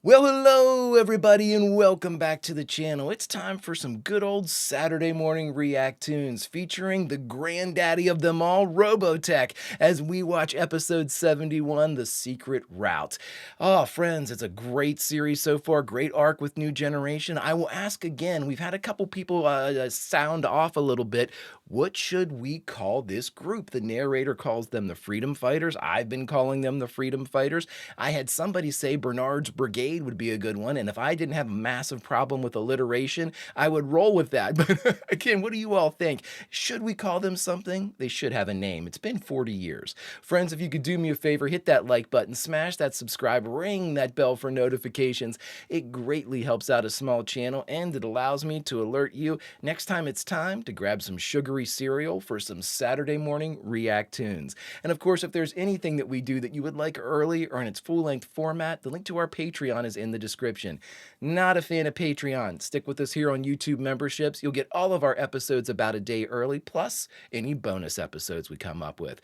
Well, hello everybody and welcome back to the channel. It's time for some good old Saturday morning React-TOONS featuring the granddaddy of them all, Robotech, as we watch episode 71, The Secret Route. Oh, friends, it's a great series so far, great arc with New Generation. I will ask again, we've had a couple people sound off a little bit. What should we call this group? The narrator calls them the Freedom Fighters. I've been calling them the Freedom Fighters. I had somebody say Bernard's Brigade would be a good one, and if I didn't have a massive problem with alliteration, I would roll with that. But again, what do you all think? Should we call them something? They should have a name. It's been 40 years. Friends, if you could do me a favor, hit that like button, smash that subscribe, ring that bell for notifications. It greatly helps out a small channel, and it allows me to alert you next time it's time to grab some sugary cereal for some Saturday morning React-TOONS. And of course, if there's anything that we do that you would like early or in its full-length format, the link to our Patreon is in the description. Not a fan of Patreon? Stick with us here on YouTube memberships. You'll get all of our episodes about a day early, plus any bonus episodes we come up with.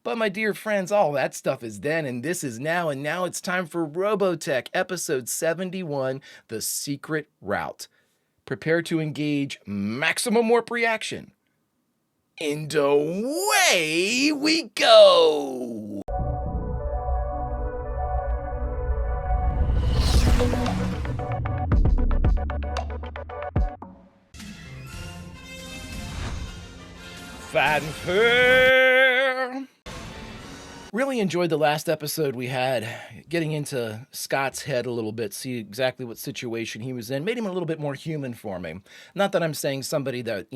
But my dear friends, all that stuff is then, and this is now, and now it's time for Robotech, episode 71, The Secret Route. Prepare to engage maximum warp reaction. And away we go! Fanfare! Really enjoyed the last episode we had, getting into Scott's head a little bit, see exactly what situation he was in, made him a little bit more human for me. Not that I'm saying somebody that,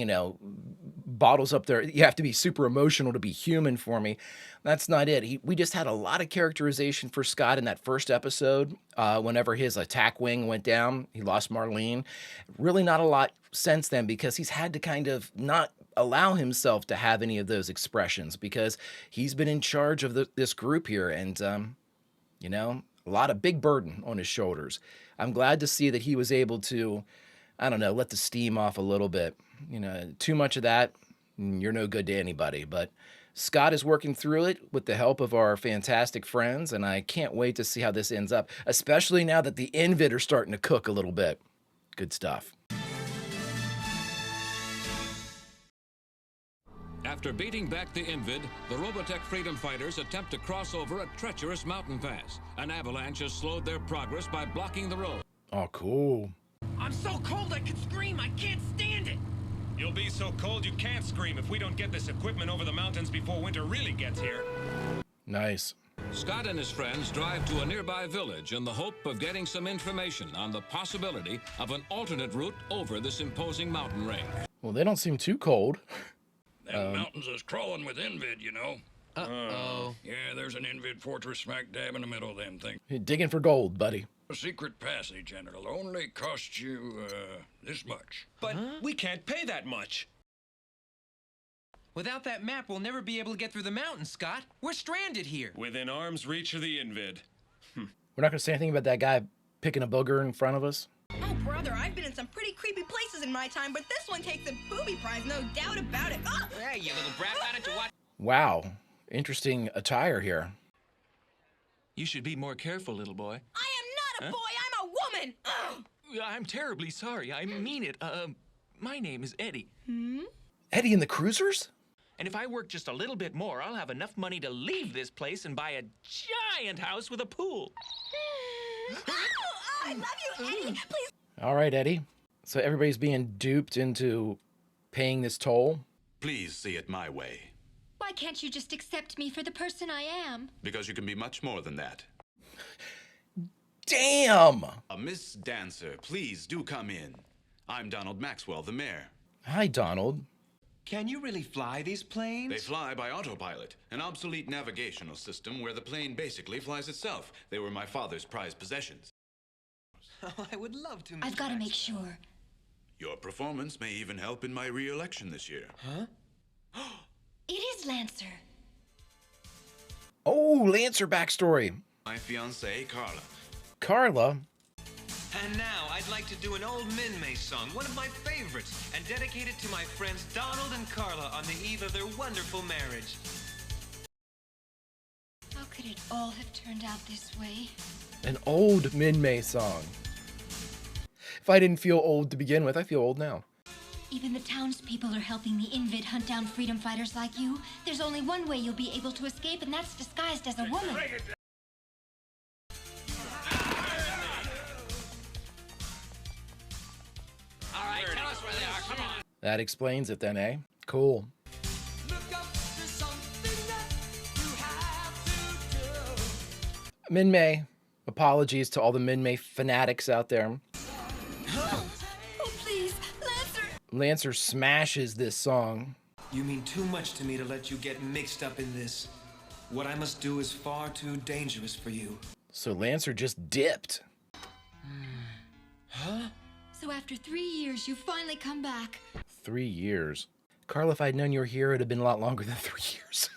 bottles up their, you have to be super emotional to be human for me. That's not it. We just had a lot of characterization for Scott in that first episode. Whenever his attack wing went down, he lost Marlene. Really not a lot since then, because he's had to kind of not allow himself to have any of those expressions because he's been in charge of this group here, and a lot of big burden on his shoulders. I'm glad to see that he was able to, let the steam off a little bit. Too much of that, you're no good to anybody. But Scott is working through it with the help of our fantastic friends, and I can't wait to see how this ends up, especially now that the Invid are starting to cook a little bit. Good stuff. After beating back the Invid, the Robotech Freedom Fighters attempt to cross over a treacherous mountain pass. An avalanche has slowed their progress by blocking the road. Oh, cool. I'm so cold I could scream. I can't stand it. You'll be so cold you can't scream if we don't get this equipment over the mountains before winter really gets here. Nice. Scott and his friends drive to a nearby village in the hope of getting some information on the possibility of an alternate route over this imposing mountain range. Well, they don't seem too cold. Them mountains is crawling with Invid, you know. Uh-oh. Yeah, there's an Invid fortress smack dab in the middle of them things. You're digging for gold, buddy. A secret passage, and it'll only cost you, this much. But we can't pay that much. Without that map, we'll never be able to get through the mountains, Scott. We're stranded here. Within arm's reach of the Invid. We're not going to say anything about that guy picking a booger in front of us. Oh, brother, I've been in some pretty creepy places in my time, but this one takes a booby prize, no doubt about it. Ah! Hey, you little brat, why don't you watch? Wow. Interesting attire here. You should be more careful, little boy. I am not a boy, I'm a woman! Ugh. I'm terribly sorry. I mean it. My name is Eddie. Eddie and the Cruisers? And if I work just a little bit more, I'll have enough money to leave this place and buy a giant house with a pool. I love you, Eddie. Please. All right, Eddie. So everybody's being duped into paying this toll? Please see it my way. Why can't you just accept me for the person I am? Because you can be much more than that. Damn! Miss Dancer, please do come in. I'm Donald Maxwell, the mayor. Hi, Donald. Can you really fly these planes? They fly by autopilot, an obsolete navigational system where the plane basically flies itself. They were my father's prized possessions. Oh, I would love to. I've got to make sure. Your performance may even help in my re-election this year. Huh? It is Lancer. Oh, Lancer backstory. My fiancée, Carla. Carla? And now, I'd like to do an old Min-May song, one of my favorites, and dedicate it to my friends Donald and Carla on the eve of their wonderful marriage. How could could it all have turned out this way? An old Min-May song. If I didn't feel old to begin with, I feel old now. Even the townspeople are helping the Invid hunt down freedom fighters like you. There's only one way you'll be able to escape, and that's disguised as a woman. All right, tell us where they are. Come on. That explains it then, eh? Cool. Min-May. Apologies to all the Min-May fanatics out there. Oh, please, Lancer! Lancer smashes this song. You mean too much to me to let you get mixed up in this. What I must do is far too dangerous for you. So Lancer just dipped. Huh? So after 3 years, you finally come back. 3 years. Carla, if I'd known you were here, it'd have been a lot longer than 3 years.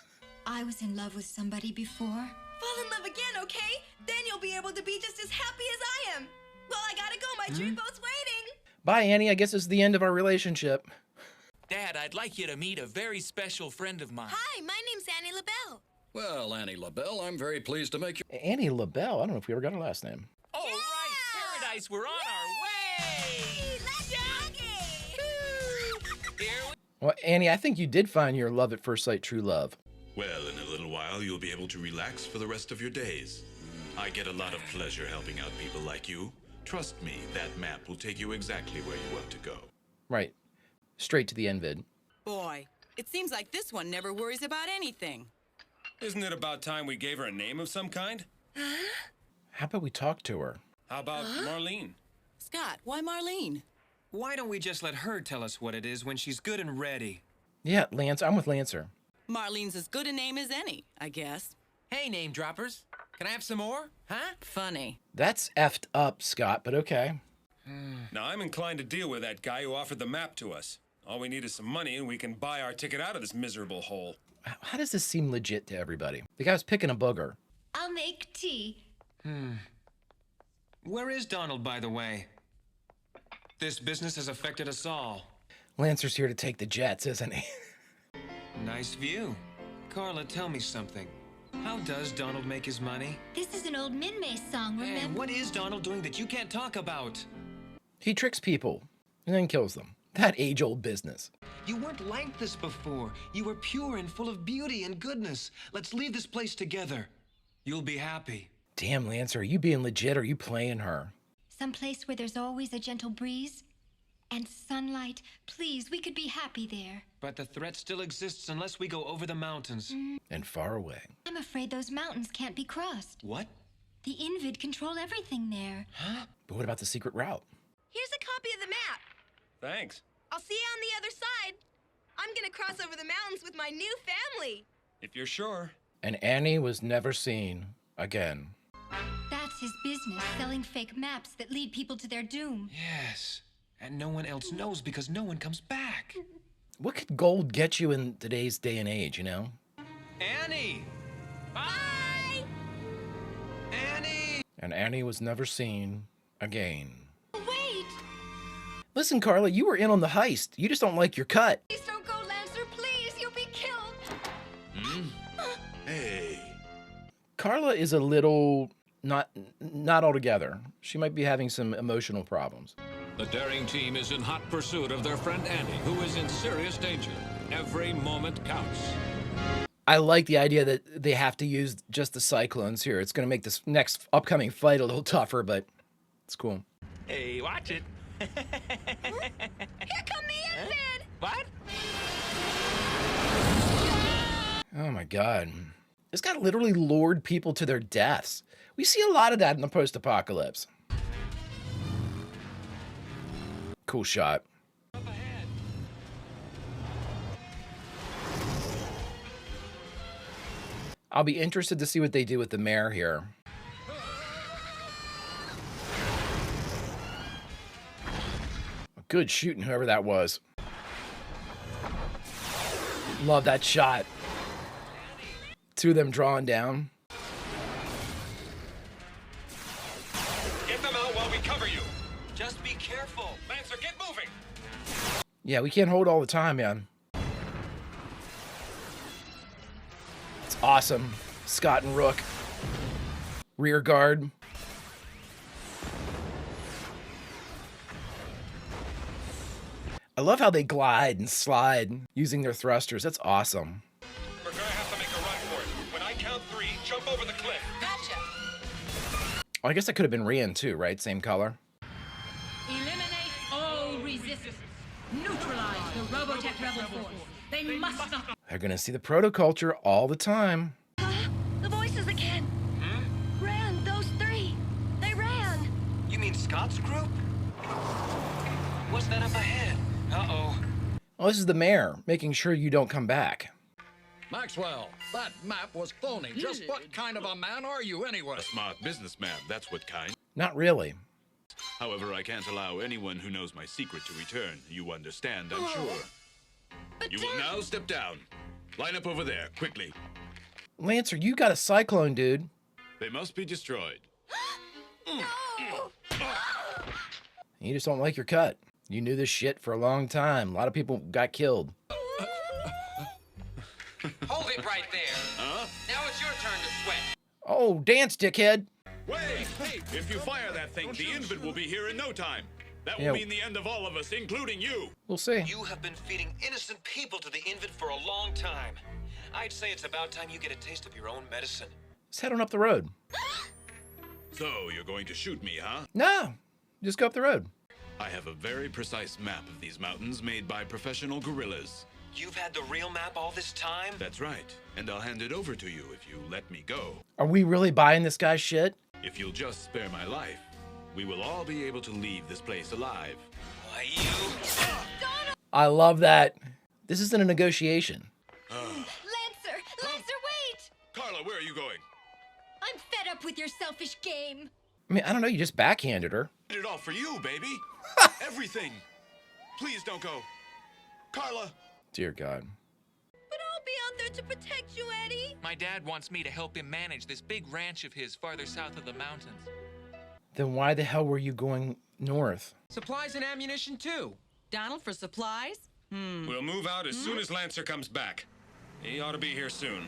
I was in love with somebody before. Fall in love again, okay? Then you'll be able to be just as happy as I am. Well, I gotta go. My dream boat's waiting. Bye, Annie. I guess it's the end of our relationship. Dad, I'd like you to meet a very special friend of mine. Hi, my name's Annie LaBelle. Well, Annie LaBelle, I'm very pleased to make you... Annie LaBelle. I don't know if we ever got her last name. All right, Paradise, we're on our way. Let's boogie! Here we Well, Annie, I think you did find your love at first sight true love. Well, in a little while, you'll be able to relax for the rest of your days. I get a lot of pleasure helping out people like you. Trust me, that map will take you exactly where you want to go. Right. Straight to the Invid. Boy, it seems like this one never worries about anything. Isn't it about time we gave her a name of some kind? How about we talk to her? How about Marlene? Scott, why Marlene? Why don't we just let her tell us what it is when she's good and ready? Yeah, Lance. I'm with Lancer. Marlene's as good a name as any, I guess. Hey, name droppers. Can I have some more? Huh? Funny. That's effed up, Scott, but okay. Now, I'm inclined to deal with that guy who offered the map to us. All we need is some money, and we can buy our ticket out of this miserable hole. How does this seem legit to everybody? The guy was picking a booger. I'll make tea. Where is Donald, by the way? This business has affected us all. Lancer's here to take the jets, isn't he? Nice view. Carla, tell me something. How does Donald make his money? This is an old Min-May song, And remember? what is Donald doing that you can't talk about? He tricks people and then kills them. That age-old business. You weren't like this before. You were pure and full of beauty and goodness. Let's leave this place together. You'll be happy. Damn, Lancer, are you being legit or are you playing her? Someplace where there's always a gentle breeze and sunlight. Please, we could be happy there. But the threat still exists unless we go over the mountains. And far away. I'm afraid those mountains can't be crossed. What? The Invid control everything there. But what about the secret route? Here's a copy of the map. Thanks. I'll see you on the other side. I'm gonna cross over the mountains with my new family. If you're sure. And Annie was never seen again. That's his business, selling fake maps that lead people to their doom. Yes. And no one else knows because no one comes back. What could gold get you in today's day and age, you know? Annie! Bye! Annie! And Annie was never seen again. Wait! Listen, Carla, you were in on the heist. You just don't like your cut. Please don't go, Lancer, please. You'll be killed. Hey. Carla is a little not all together. She might be having some emotional problems. The daring team is in hot pursuit of their friend Andy, who is in serious danger. Every moment counts. I like the idea that they have to use just the cyclones here. It's going to make this next upcoming fight a little tougher, but it's cool. Hey, watch it. Here come the Invid! What? Oh my god. This guy literally lured people to their deaths. We see a lot of that in the post-apocalypse. Cool shot. I'll be interested to see what they do with the mayor here. Good shooting, whoever that was. Love that shot. Two of them drawing down. Get them out while we cover you. Just be careful. Lancer, get moving. Yeah, we can't hold all the time, man. It's awesome. Scott and Rook. Rear guard. I love how they glide and slide using their thrusters. That's awesome. We're gonna have to make a run for it. When I count 3, jump over the cliff. Gotcha. Oh, I guess that could have been Rian too, right? Same color. Eliminate all resistance. Neutralize the Robotech rebel force. They must not. They're gonna see the protoculture all the time. The voices again. Ran, those 3. They ran. You mean Scott's group? What's that up ahead? Uh-oh. Oh, this is the mayor, making sure you don't come back. Maxwell, that map was phony. Just what kind of a man are you anyway? A smart businessman, that's what kind. Not really. However, I can't allow anyone who knows my secret to return. You understand, I'm sure. But You will now step down. Line up over there, quickly. Lancer, you got a cyclone, dude. They must be destroyed. You just don't like your cut. You knew this shit for a long time. A lot of people got killed. Hold it right there. Now it's your turn to sweat. Oh, dance, dickhead. Wait! Hey, if you fire that thing, the Invid will be here in no time. That will Yeah. mean the end of all of us, including you. We'll see. You have been feeding innocent people to the Invid for a long time. I'd say it's about time you get a taste of your own medicine. Let's head on up the road. So, you're going to shoot me, huh? No, just go up the road. I have a very precise map of these mountains made by professional gorillas. You've had the real map all this time? That's right, and I'll hand it over to you if you let me go. Are we really buying this guy's shit? If you'll just spare my life, we will all be able to leave this place alive. Why, you... I love that. This isn't a negotiation. Lancer, wait! Carla, where are you going? I'm fed up with your selfish game. I mean, I don't know, you just backhanded her. I did it all for you, baby. Everything. Please don't go. Carla. Dear God. But I'll be out there to protect you, Eddie. My dad wants me to help him manage this big ranch of his farther south of the mountains. Then why the hell were you going north? Supplies and ammunition, too. Donald for supplies? We'll move out as soon as Lancer comes back. He ought to be here soon.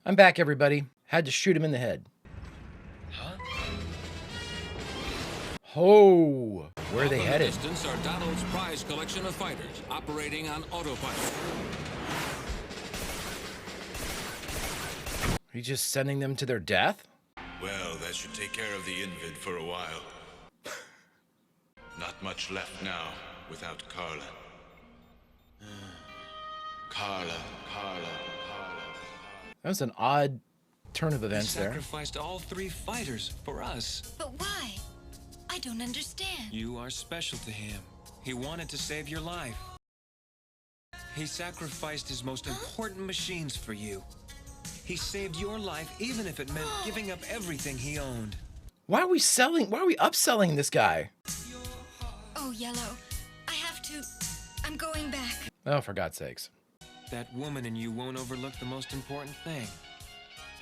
I'm back, everybody. Had to shoot him in the head. Oh, where are they Off in the headed? distance are Donald's prize collection of fighters operating on autopilot. Are you just sending them to their death? Well, that should take care of the Invid for a while. Not much left now without Carla. Carla. That was an odd turn of events there. Sacrificed all 3 fighters for us. But why? I don't understand. You are special to him. He wanted to save your life. He sacrificed his most important machines for you. He saved your life even if it meant giving up everything he owned. Why are we upselling this guy? Oh, Yellow. I have to. I'm going back. Oh, for God's sakes. That woman in you won't overlook the most important thing.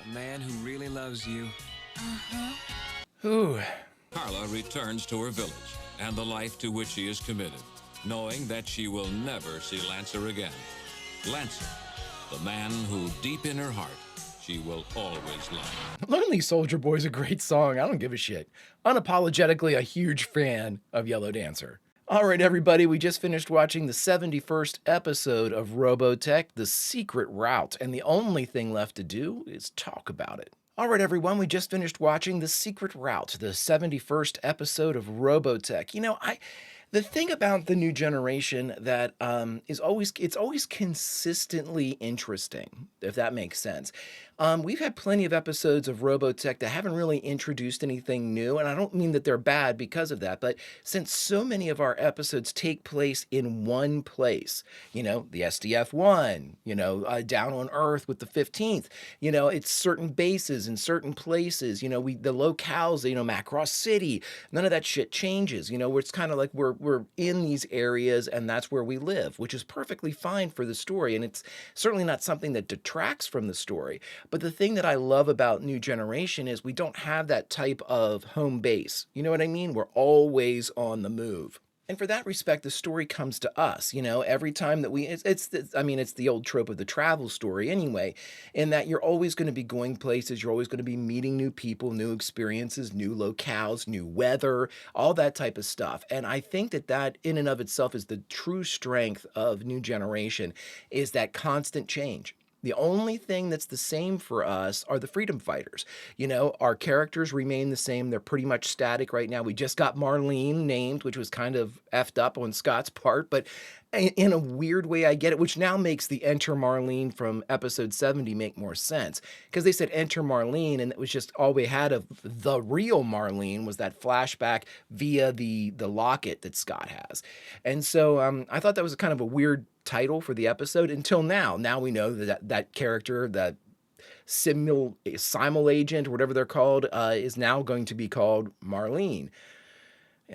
A man who really loves you. Ooh. Carla returns to her village and the life to which she is committed, knowing that she will never see Lancer again. Lancer, the man who deep in her heart she will always love. Lonely Soldier Boy is a great song. I don't give a shit. Unapologetically a huge fan of Yellow Dancer. All right, everybody, we just finished watching the 71st episode of Robotech, The Secret Route, and the only thing left to do is talk about it. All right, everyone, we just finished watching The Secret Route, the 71st episode of Robotech. You know, the thing about the new generation that it's always consistently interesting, if that makes sense. We've had plenty of episodes of Robotech that haven't really introduced anything new, and I don't mean that they're bad because of that, but since so many of our episodes take place in one place, you know, the SDF-1, you know, down on Earth with the 15th, you know, it's certain bases in certain places, you know, the locales, you know, Macross City, none of that shit changes, you know, where it's kind of like we're in these areas and that's where we live, which is perfectly fine for the story, and it's certainly not something that detracts from the story. But the thing that I love about New Generation is we don't have that type of home base. You know what I mean? We're always on the move. And for that respect, the story comes to us, every time that it's the old trope of the travel story anyway, in that you're always going to be going places, you're always going to be meeting new people, new experiences, new locales, new weather, all that type of stuff. And I think that that in and of itself is the true strength of New Generation, is that constant change. The only thing that's the same for us are the freedom fighters. Our characters remain the same. They're pretty much static right now. We just got Marlene named, which was kind of effed up on Scott's part, but in a weird way, I get it, which now makes the Enter Marlene from episode 70 make more sense, because they said Enter Marlene, and it was just all we had of the real Marlene was that flashback via the locket that Scott has. And so I thought that was kind of a weird title for the episode until now. Now we know that character, that simul agent, or whatever they're called, is now going to be called Marlene.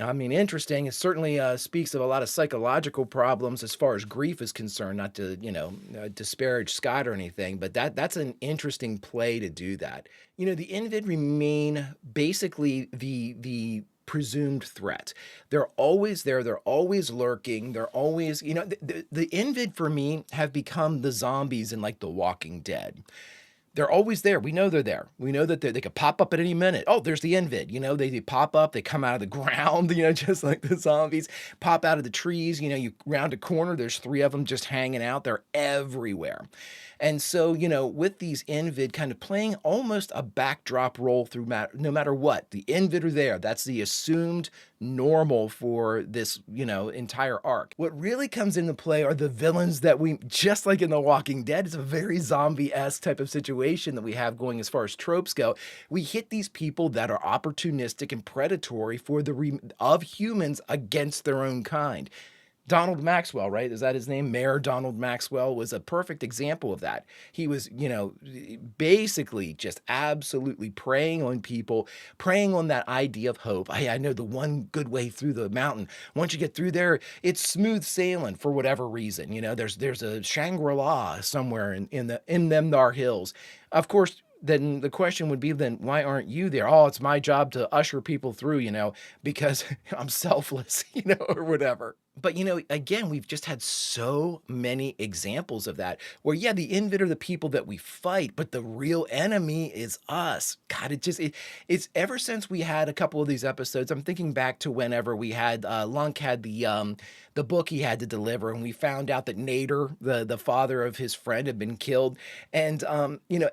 I mean, interesting. It certainly speaks of a lot of psychological problems as far as grief is concerned, not to, disparage Scott or anything, but that's an interesting play to do that. The Invid remain basically the presumed threat. They're always there. They're always lurking. They're always, the Invid for me have become the zombies in like The Walking Dead. They're always there. We know they're there. We know that they could pop up at any minute. Oh, there's the Invid. They pop up. They come out of the ground, just like the zombies. Pop out of the trees. You round a corner, there's 3 of them just hanging out. They're everywhere. And so, with these Invid kind of playing almost a backdrop role through no matter what, the Invid are there. That's the assumed normal for this, entire arc. What really comes into play are the villains that just like in The Walking Dead, it's a very zombie-esque type of situation that we have going as far as tropes go. We hit these people that are opportunistic and predatory of humans against their own kind. Donald Maxwell, right? Is that his name? Mayor Donald Maxwell was a perfect example of that. He was, basically just absolutely preying on people, preying on that idea of hope. I know the one good way through the mountain. Once you get through there, it's smooth sailing for whatever reason. There's a Shangri-La somewhere in them thar hills. Of course, then the question would be, then why aren't you there? Oh, it's my job to usher people through, because I'm selfless, or whatever. But, again, we've just had so many examples of that where, yeah, the Invid are the people that we fight, but the real enemy is us. God, it's ever since we had a couple of these episodes, I'm thinking back to whenever we had, Lunk had the book he had to deliver, and we found out that Nader, the father of his friend, had been killed. And,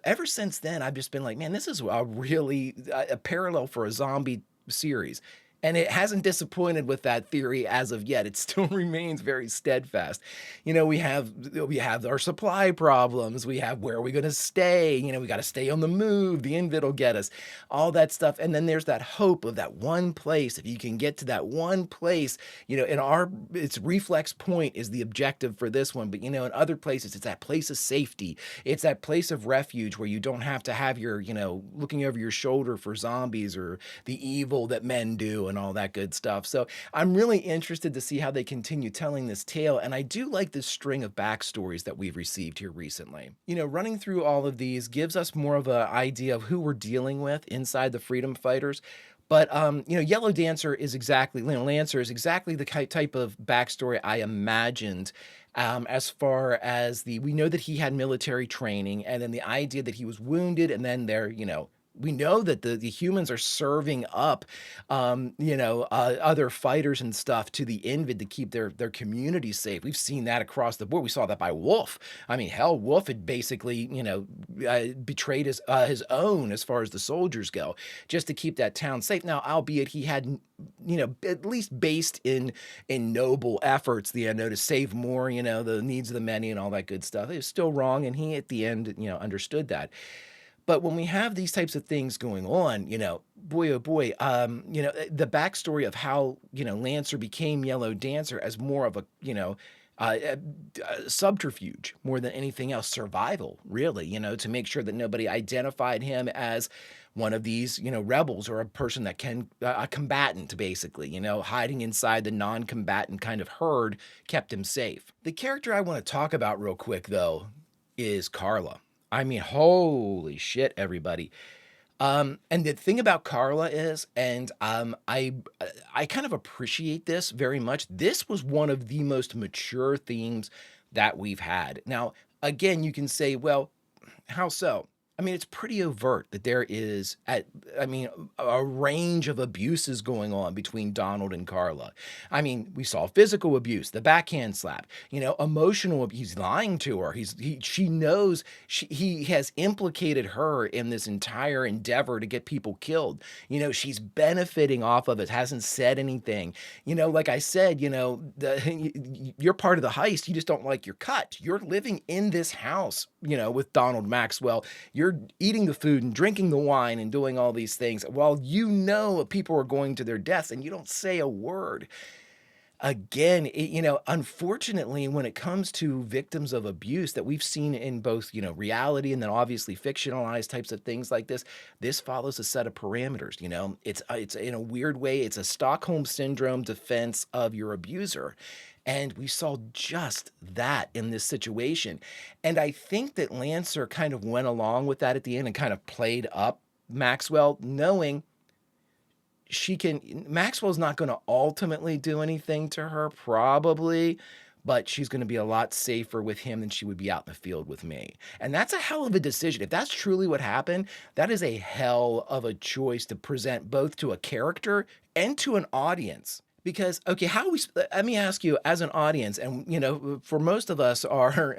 ever since then, I've just been like, man, this is a really a parallel for a zombie series. And it hasn't disappointed with that theory as of yet. It still remains very steadfast. We have our supply problems. We have where are we going to stay? We got to stay on the move. The Invid will get us. All that stuff. And then there's that hope of that one place. If you can get to that one place, its reflex point is the objective for this one. But, in other places, it's that place of safety. It's that place of refuge where you don't have to have your, looking over your shoulder for zombies or the evil that men do and all that good stuff. So I'm really interested to see how they continue telling this tale, and I do like this string of backstories that we've received here recently. Running through all of these gives us more of an idea of who we're dealing with inside the Freedom Fighters. But, Yellow Dancer is exactly, Lancer is exactly the type of backstory I imagined. As far as we know that he had military training, and then the idea that he was wounded, and then we know that the humans are serving up, other fighters and stuff to the Invid to keep their community safe. We've seen that across the board. We saw that by Wolf. I mean, hell, Wolf had basically, betrayed his own as far as the soldiers go, just to keep that town safe. Now, albeit he had, at least based in noble efforts, to save more, the needs of the many and all that good stuff. It was still wrong, and he at the end, understood that. But when we have these types of things going on, boy, oh boy, the backstory of how, Lancer became Yellow Dancer as more of a subterfuge more than anything else, survival, really, to make sure that nobody identified him as one of these, rebels or a person that can, a combatant, basically, hiding inside the non-combatant kind of herd kept him safe. The character I want to talk about real quick, though, is Carla. I mean, holy shit, everybody. And the thing about Carla is, and I kind of appreciate this very much. This was one of the most mature themes that we've had. Now, again, you can say, well, how so? I mean, it's pretty overt that there is, I mean, a range of abuses going on between Donald and Carla. I mean, we saw physical abuse, the backhand slap, emotional abuse. He's lying to her. She knows he has implicated her in this entire endeavor to get people killed. She's benefiting off of it, hasn't said anything. Like I said, you're part of the heist. You just don't like your cut. You're living in this house, with Donald Maxwell. You're eating the food and drinking the wine and doing all these things while people are going to their deaths and you don't say a word. Again, unfortunately, when it comes to victims of abuse that we've seen in both, reality and then obviously fictionalized types of things like this follows a set of parameters. It's in a weird way, it's a Stockholm syndrome defense of your abuser. And we saw just that in this situation. And I think that Lancer kind of went along with that at the end and kind of played up Maxwell, knowing Maxwell's not going to ultimately do anything to her, probably, but she's going to be a lot safer with him than she would be out in the field with me. And that's a hell of a decision. If that's truly what happened, that is a hell of a choice to present both to a character and to an audience. Because, okay, let me ask you as an audience, and, for most of us are,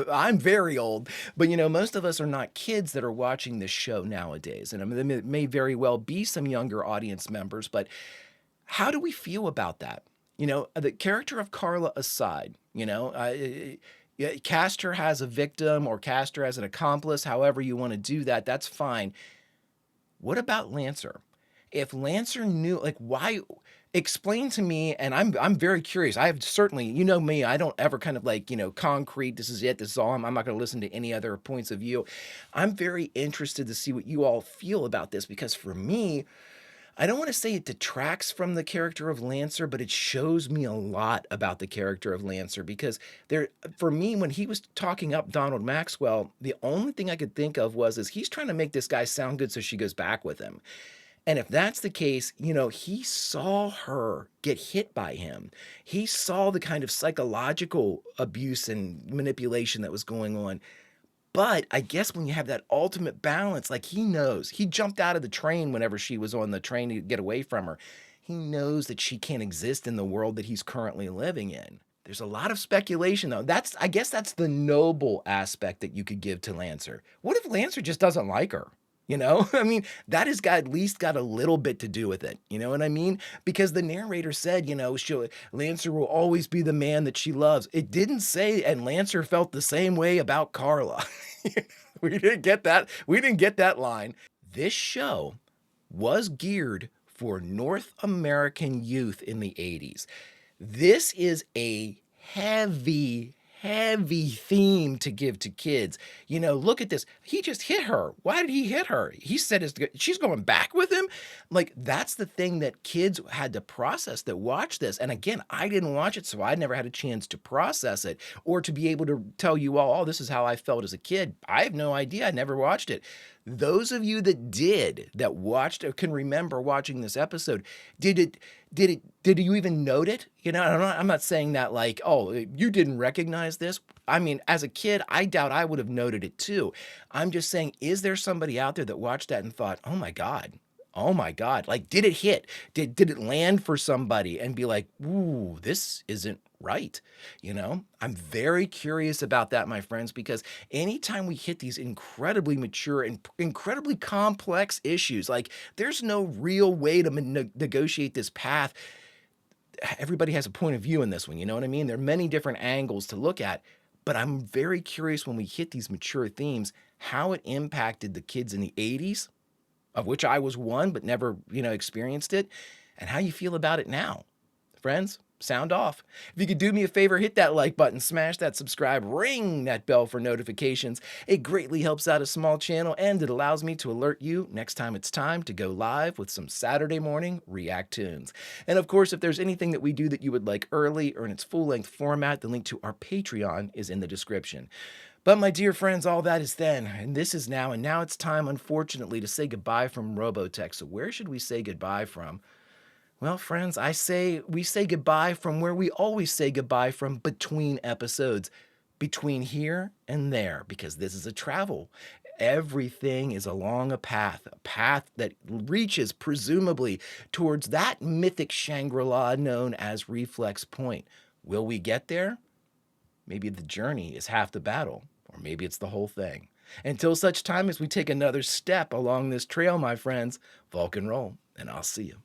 I'm very old, but, most of us are not kids that are watching this show nowadays. And I mean, there may very well be some younger audience members, but how do we feel about that? The character of Carla aside, cast her as a victim or cast her as an accomplice, however you want to do that, that's fine. What about Lancer? If Lancer knew, why... Explain to me, and I'm very curious. I have certainly, me, I don't ever kind of concrete, this is it, this is all, I'm not going to listen to any other points of view. I'm very interested to see what you all feel about this, because for me, I don't want to say it detracts from the character of Lancer, but it shows me a lot about the character of Lancer, because for me, when he was talking up Donald Maxwell, the only thing I could think of is he's trying to make this guy sound good so she goes back with him. And if that's the case, he saw her get hit by him. He saw the kind of psychological abuse and manipulation that was going on. But I guess when you have that ultimate balance, he knows. He jumped out of the train whenever she was on the train to get away from her. He knows that she can't exist in the world that he's currently living in. There's a lot of speculation, though. I guess that's the noble aspect that you could give to Lancer. What if Lancer just doesn't like her? I mean, that has at least got a little bit to do with it. You know what I mean? Because the narrator said, Lancer will always be the man that she loves. It didn't say, and Lancer felt the same way about Carla. We didn't get that. We didn't get that line. This show was geared for North American youth in the 80s. This is a heavy theme to give to kids. Look at this. He just hit her. Why did he hit her? He said she's going back with him. That's the thing that kids had to process that watch this. And again, I didn't watch it, so I never had a chance to process it or to be able to tell you all, oh, this is how I felt as a kid. I have no idea. I never watched it. Those of you that watched or can remember watching this episode, did you even note it? I'm not saying that oh, you didn't recognize this. I mean, as a kid, I doubt I would have noted it too. I'm just saying, is there somebody out there that watched that and thought, oh my God, did it hit? Did it land for somebody and be like, ooh, this isn't right? I'm very curious about that, my friends, because anytime we hit these incredibly mature and incredibly complex issues, there's no real way to negotiate this path. Everybody has a point of view in this one, you know what I mean? There are many different angles to look at, but I'm very curious when we hit these mature themes, how it impacted the kids in the 80s, of which I was one, but never, experienced it, and how you feel about it now. Friends, sound off. If you could do me a favor, hit that like button, smash that subscribe, ring that bell for notifications. It greatly helps out a small channel, and it allows me to alert you next time it's time to go live with some Saturday morning React-TOONS. And of course, if there's anything that we do that you would like early or in its full-length format, the link to our Patreon is in the description. But my dear friends, all that is then, and this is now, and now it's time, unfortunately, to say goodbye from Robotech. So where should we say goodbye from? Well, friends, I say we say goodbye from where we always say goodbye from, between episodes, between here and there, because this is a travel. Everything is along a path that reaches presumably towards that mythic Shangri-La known as Reflex Point. Will we get there? Maybe the journey is half the battle, or maybe it's the whole thing. Until such time as we take another step along this trail, my friends, Vulcan roll, and I'll see you.